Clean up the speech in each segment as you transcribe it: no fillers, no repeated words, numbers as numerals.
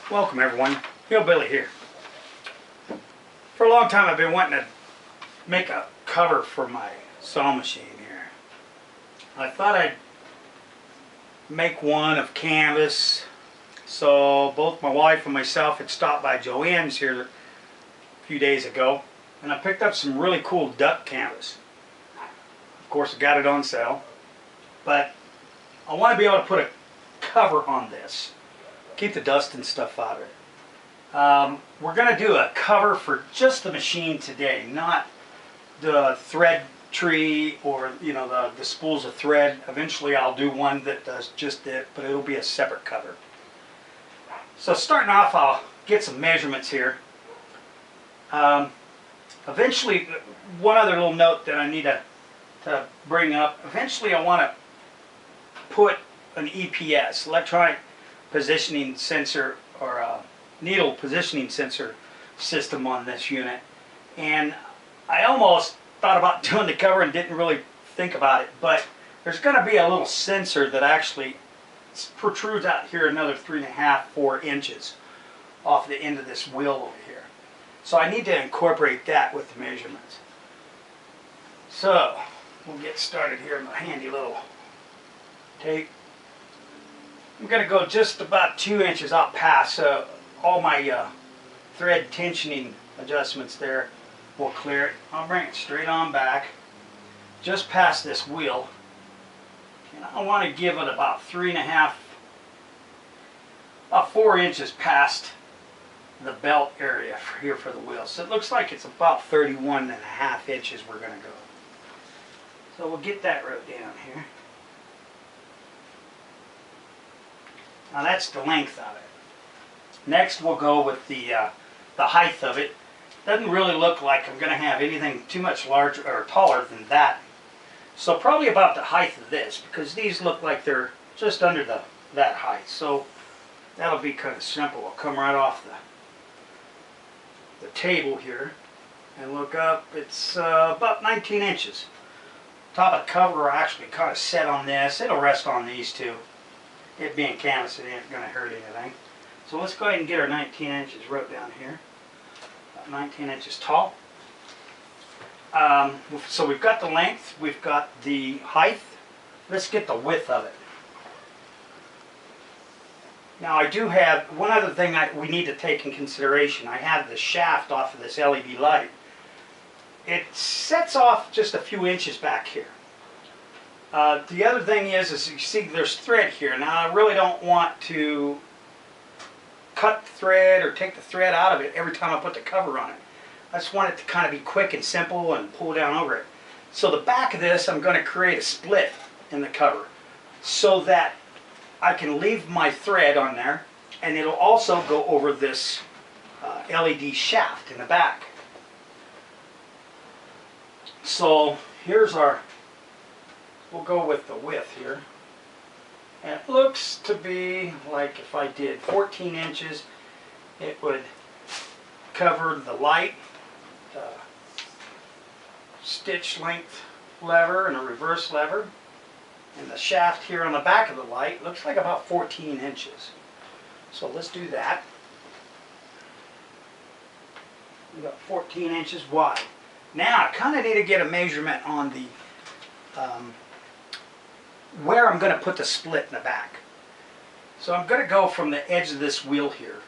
Welcome everyone, HillBilly here. For a long time I've been wanting to make a cover for my sewing machine here. I thought I'd make one of canvas, so both my wife and myself had stopped by Joann's here a few days ago, and I picked up some really cool duck canvas. Of course I got it on sale, but I want to be able to put a cover on this. Keep the dust and stuff out of it. We're going to do a cover for just the machine today, not the thread tree or the spools of thread. Eventually I'll do one that does just it, but it'll be a separate cover. So starting off, I'll get some measurements here. Eventually, one other little note that I need to bring up. Eventually I want to put an EPS, electronic positioning sensor, or a needle positioning sensor system on this unit, and I almost thought about doing the cover and didn't really think about it, but there's going to be a little sensor that actually protrudes out here another 3.5–4 inches off the end of this wheel over here, so I need to incorporate that with the measurements. So we'll get started here in my handy little tape. I'm going to go just about 2 inches out past, so all my thread tensioning adjustments there will clear it. I'll bring it straight on back, just past this wheel, and I want to give it about 4 inches past the belt area here for the wheel. So it looks like it's about 31.5 inches we're going to go. So we'll get that wrote down here. Now that's the length of it. Next we'll go with the height of it. Doesn't really look like I'm going to have anything too much larger or taller than that. So probably about the height of this, because these look like they're just under that height. So that'll be kind of simple. I'll come right off the table here and look up. It's about 19 inches. Top of the cover are actually kind of set on this. It'll rest on these two. It being canvas, it ain't going to hurt anything. So let's go ahead and get our 19 inches wrote down here. About 19 inches tall. So we've got the length, we've got the height. Let's get the width of it. Now I do have one other thing we need to take in consideration. I have the shaft off of this LED light. It sets off just a few inches back here. The other thing is you see there's thread here. Now I really don't want to cut the thread or take the thread out of it every time I put the cover on it. I just want it to kind of be quick and simple and pull down over it. So the back of this, I'm going to create a split in the cover so that I can leave my thread on there, and it'll also go over this LED shaft in the back. So here's our, we'll go with the width here. And it looks to be like if I did 14 inches, it would cover the light, the stitch length lever and a reverse lever. And the shaft here on the back of the light looks like about 14 inches. So let's do that. We've got 14 inches wide. Now I kind of need to get a measurement on the where I'm going to put the split in the back. So I'm going to go from the edge of this wheel here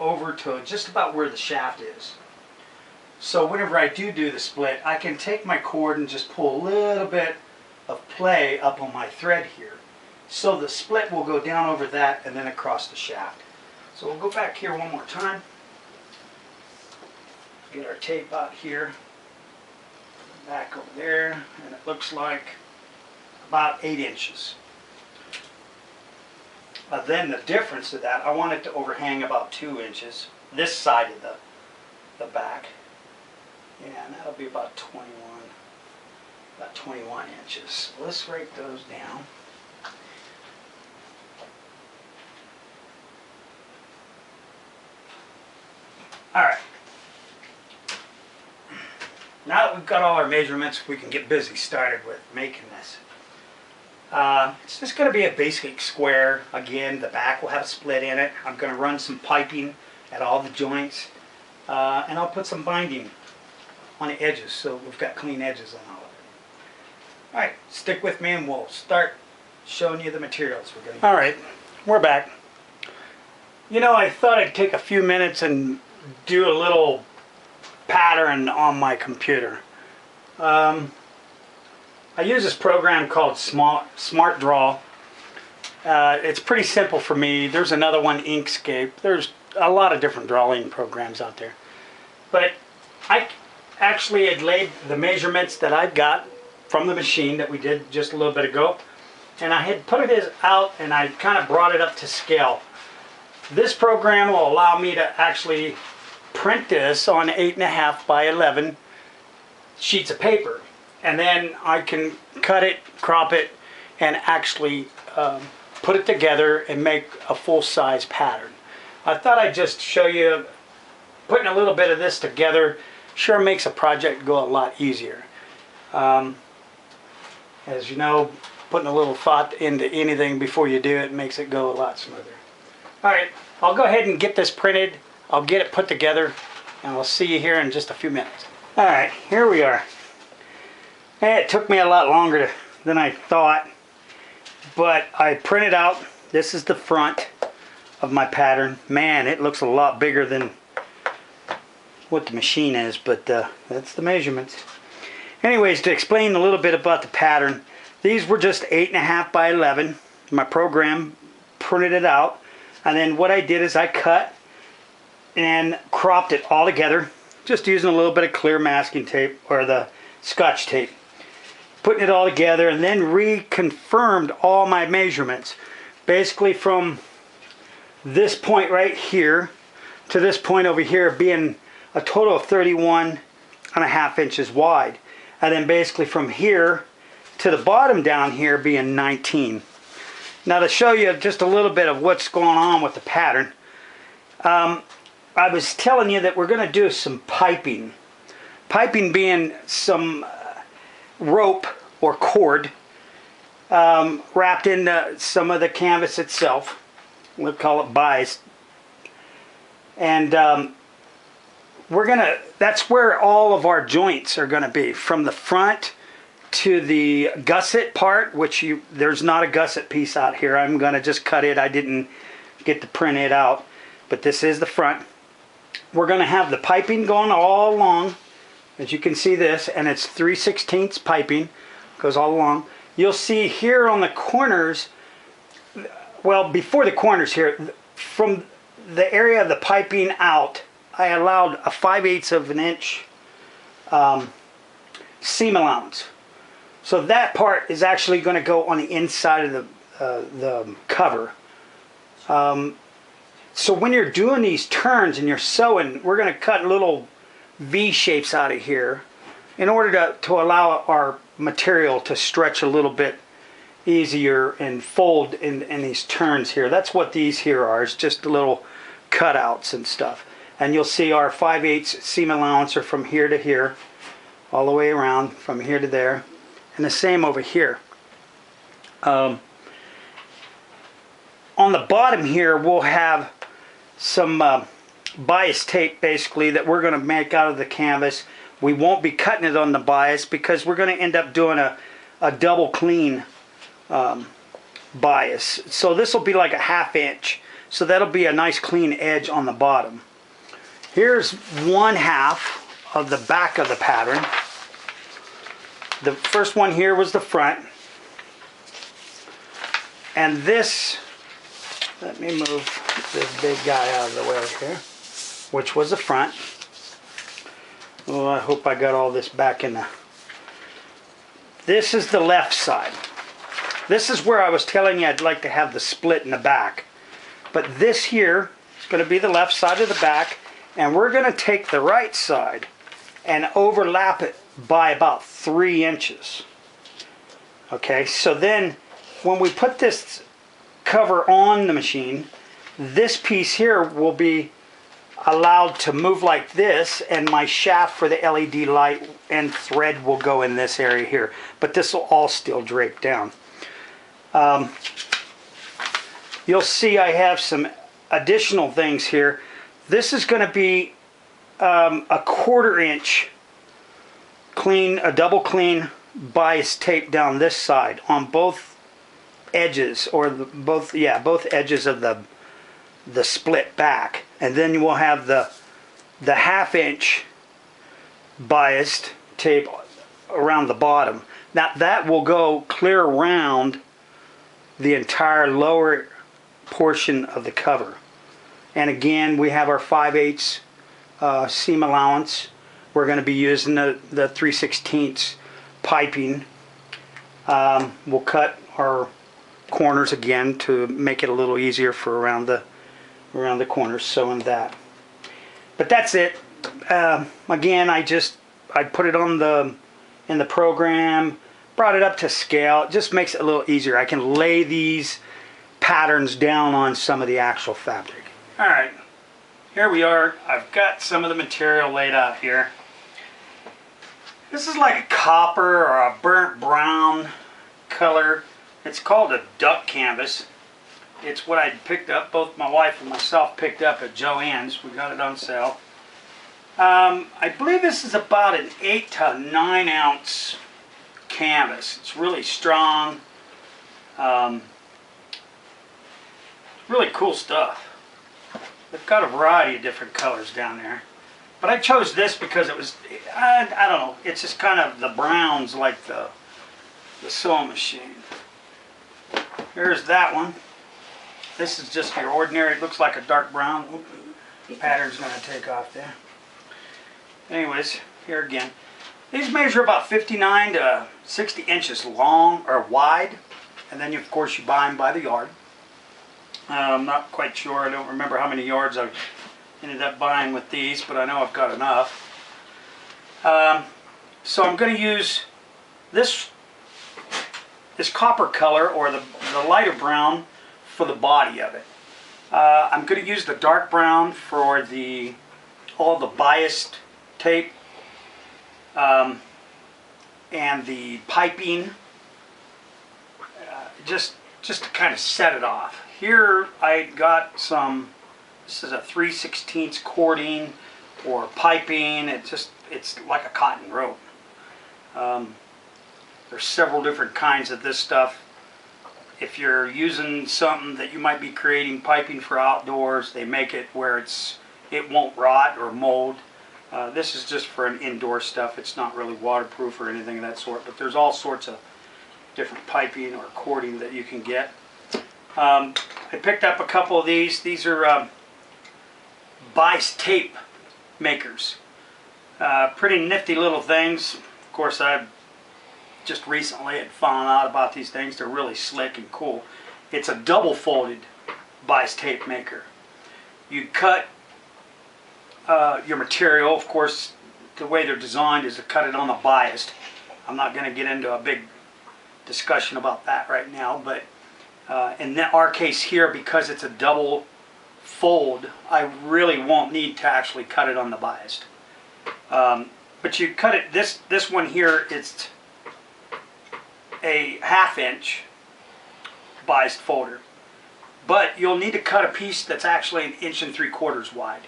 over to just about where the shaft is. So whenever I do the split, I can take my cord and just pull a little bit of play up on my thread here. So the split will go down over that and then across the shaft. So we'll go back here one more time. Get our tape out here. Back over there, and it looks like about 8 inches. Then the difference of that, I want it to overhang about 2 inches, this side of the back, and that'll be about 21 inches. So let's write those down. Alright. Now that we've got all our measurements, we can get busy started with making this. It's just going to be a basic square. Again, the back will have a split in it. I'm going to run some piping at all the joints, and I'll put some binding on the edges so we've got clean edges on all of it. Alright, stick with me and we'll start showing you the materials we're going to use. Alright, we're back. You know, I thought I'd take a few minutes and do a little pattern on my computer. I use this program called Smart Draw. It's pretty simple for me. There's another one, Inkscape. There's a lot of different drawing programs out there. But I actually had laid the measurements that I've got from the machine that we did just a little bit ago. And I had put it out and I kind of brought it up to scale. This program will allow me to actually print this on 8.5 by 11 sheets of paper. And then I can cut it, crop it, and actually put it together and make a full-size pattern. I thought I'd just show you putting a little bit of this together sure makes a project go a lot easier. As you know, putting a little thought into anything before you do it makes it go a lot smoother. Alright, I'll go ahead and get this printed. I'll get it put together, and I'll see you here in just a few minutes. Alright, here we are. It took me a lot longer than I thought, but I printed out. This is the front of my pattern. Man, it looks a lot bigger than what the machine is, but that's the measurements. Anyways, to explain a little bit about the pattern, these were just 8.5 by 11. My program printed it out, and then what I did is I cut and cropped it all together, just using a little bit of clear masking tape or the Scotch tape. Putting it all together, and then reconfirmed all my measurements. Basically from this point right here to this point over here being a total of 31.5 inches wide. And then basically from here to the bottom down here being 19. Now to show you just a little bit of what's going on with the pattern, I was telling you that we're going to do some piping. Piping being some rope or cord wrapped into some of the canvas itself. We'll call it bias. And that's where all of our joints are going to be, from the front to the gusset part, which there's not a gusset piece out here. I'm going to just cut it. I didn't get to print it out, but this is the front. We're going to have the piping going all along. As you can see this, and it's 3/16 piping, goes all along. You'll see here on the corners, well, before the corners here, from the area of the piping out, I allowed a 5/8 of an inch seam allowance. So that part is actually going to go on the inside of the cover. So when you're doing these turns and you're sewing, we're going to cut little V shapes out of here in order to allow our material to stretch a little bit easier and fold in these turns here. That's what these here are. It's just little cutouts and stuff. And you'll see our 5/8 seam allowance are from here to here, all the way around, from here to there, and the same over here. On the bottom here we'll have some bias tape basically that we're going to make out of the canvas. We won't be cutting it on the bias because we're going to end up doing a double clean bias. So this will be like a 1/2 inch. So that'll be a nice clean edge on the bottom. Here's 1/2 of the back of the pattern. The first one here was the front. And this, let me move this big guy out of the way here, which was the front. Oh, I hope I got all this back in the... This is the left side. This is where I was telling you I'd like to have the split in the back. But this here is going to be the left side of the back, and we're going to take the right side and overlap it by about 3 inches. Okay, so then when we put this cover on the machine, this piece here will be allowed to move like this, and my shaft for the LED light and thread will go in this area here, but this will all still drape down. You'll see I have some additional things here. This is going to be a 1/4 inch clean, a double clean bias tape down this side on both edges, or both edges of the split back, and then we'll have the 1/2 inch biased tape around the bottom. Now that will go clear around the entire lower portion of the cover. And again, we have our 5/8 seam allowance. We're going to be using the 3/16 piping. We'll cut our corners again to make it a little easier for around the corners, sewing that. But that's it. Again, I put it on in the program, brought it up to scale. It just makes it a little easier. I can lay these patterns down on some of the actual fabric. Alright, here we are. I've got some of the material laid out here. This is like a copper or a burnt brown color. It's called a duck canvas. It's what I picked up, both my wife and myself picked up at Joann's. We got it on sale. I believe this is about an 8 to 9 ounce canvas. It's really strong. Really cool stuff. They've got a variety of different colors down there. But I chose this because it was, I don't know, it's just kind of the browns like the sewing machine. Here's that one. This is just your ordinary, it looks like a dark brown. Oop, the pattern's going to take off there. Anyways, here again. These measure about 59 to 60 inches long or wide. And then, of course, you buy them by the yard. I'm not quite sure. I don't remember how many yards I ended up buying with these, but I know I've got enough. So I'm going to use this copper color, or the lighter brown, for the body of it. I'm going to use the dark brown for all the biased tape and the piping, just to kind of set it off. Here I got some, this is a 3/16 cording or piping. It's like a cotton rope. There's several different kinds of this stuff. If you're using something that you might be creating piping for outdoors, they make it where it won't rot or mold. This is just for an indoor stuff. It's not really waterproof or anything of that sort, but there's all sorts of different piping or cording that you can get. I picked up a couple of these. These are bias tape makers. Pretty nifty little things. Of course, I've just recently had found out about these things. They're really slick and cool. It's a double folded bias tape maker. You cut your material. Of course, the way they're designed is to cut it on the biased. I'm not going to get into a big discussion about that right now, but in our case here, because it's a double fold, I really won't need to actually cut it on the biased. But you cut it, this one here, it's a 1/2 inch biased folder. But you'll need to cut a piece that's actually 1 3/4 inches wide.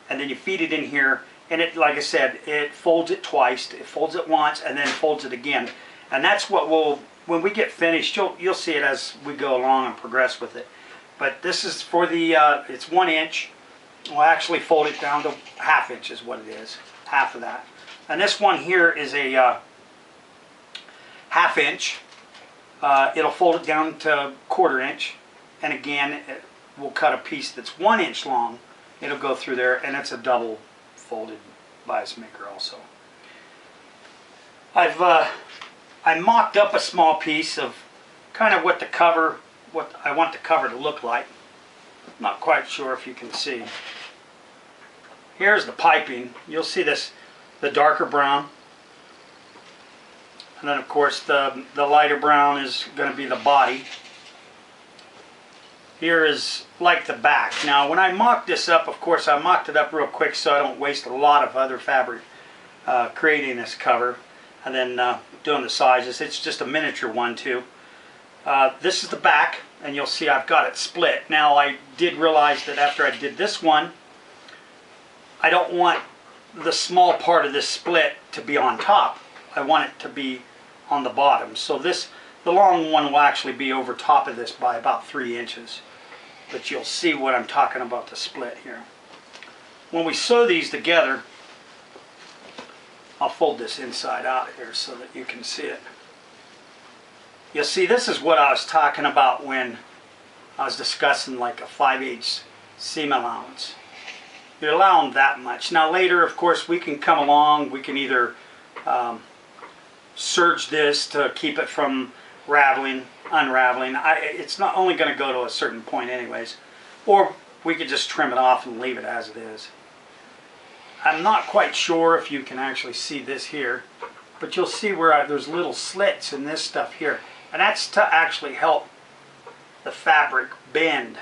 And then you feed it in here, and it, like I said, it folds it twice. It folds it once and then folds it again. And that's what when we get finished, you'll see it as we go along and progress with it. But this is for the, it's 1 inch. We'll actually fold it down to 1/2 inch is what it is, half of that. And this one here is a 1/2 inch. It'll fold it down to 1/4 inch. And again, we'll cut a piece that's 1 inch long. It'll go through there, and it's a double folded bias maker also. I mocked up a small piece of kind of what I want the cover to look like. Not quite sure if you can see. Here's the piping. You'll see this, the darker brown. And then of course the lighter brown is going to be the body. Here is like the back. Now when I mocked this up, of course I mocked it up real quick so I don't waste a lot of other fabric creating this cover. And then doing the sizes. It's just a miniature one too. This is the back, and you'll see I've got it split. Now I did realize that after I did this one, I don't want the small part of this split to be on top. I want it to be on the bottom. So the long one will actually be over top of this by about 3 inches. But you'll see what I'm talking about, the split here. When we sew these together, I'll fold this inside out here so that you can see it. You'll see this is what I was talking about when I was discussing like a 5/8 seam allowance. You're allowing that much. Now later, of course, we can come along, we can either serge this to keep it from unraveling. It's not only going to go to a certain point anyways, or we could just trim it off and leave it as it is. I'm not quite sure if you can actually see this here, but you'll see where there's little slits in this stuff here, and that's to actually help the fabric bend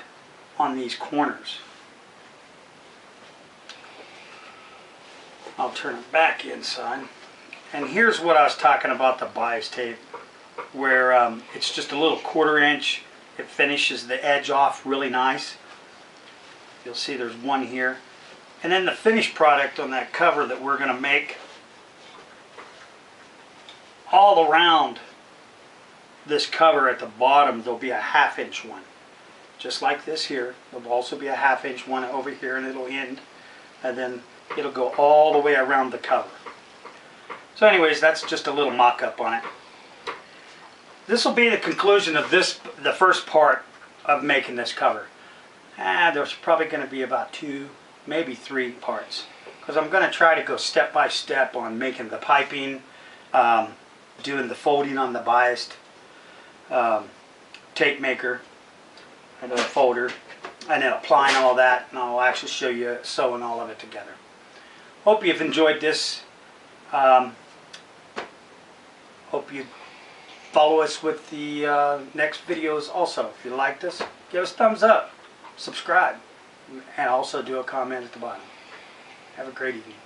on these corners. I'll turn it back inside, and here's what I was talking about, the bias tape, where it's just a little 1/4 inch. It finishes the edge off really nice. You'll see there's one here. And then the finished product on that cover that we're going to make, all around this cover at the bottom there'll be a 1/2 inch one. Just like this here. There'll also be a 1/2 inch one over here, and it'll end. And then it'll go all the way around the cover. So anyways, that's just a little mock-up on it. This will be the conclusion of the first part of making this cover. There's probably going to be about 2, maybe 3 parts, because I'm going to try to go step by step on making the piping, doing the folding on the biased tape maker and the folder, and then applying all that, and I'll actually show you sewing all of it together. Hope you've enjoyed this. Hope you follow us with the next videos also. If you liked us, give us a thumbs up, subscribe, and also do a comment at the bottom. Have a great evening.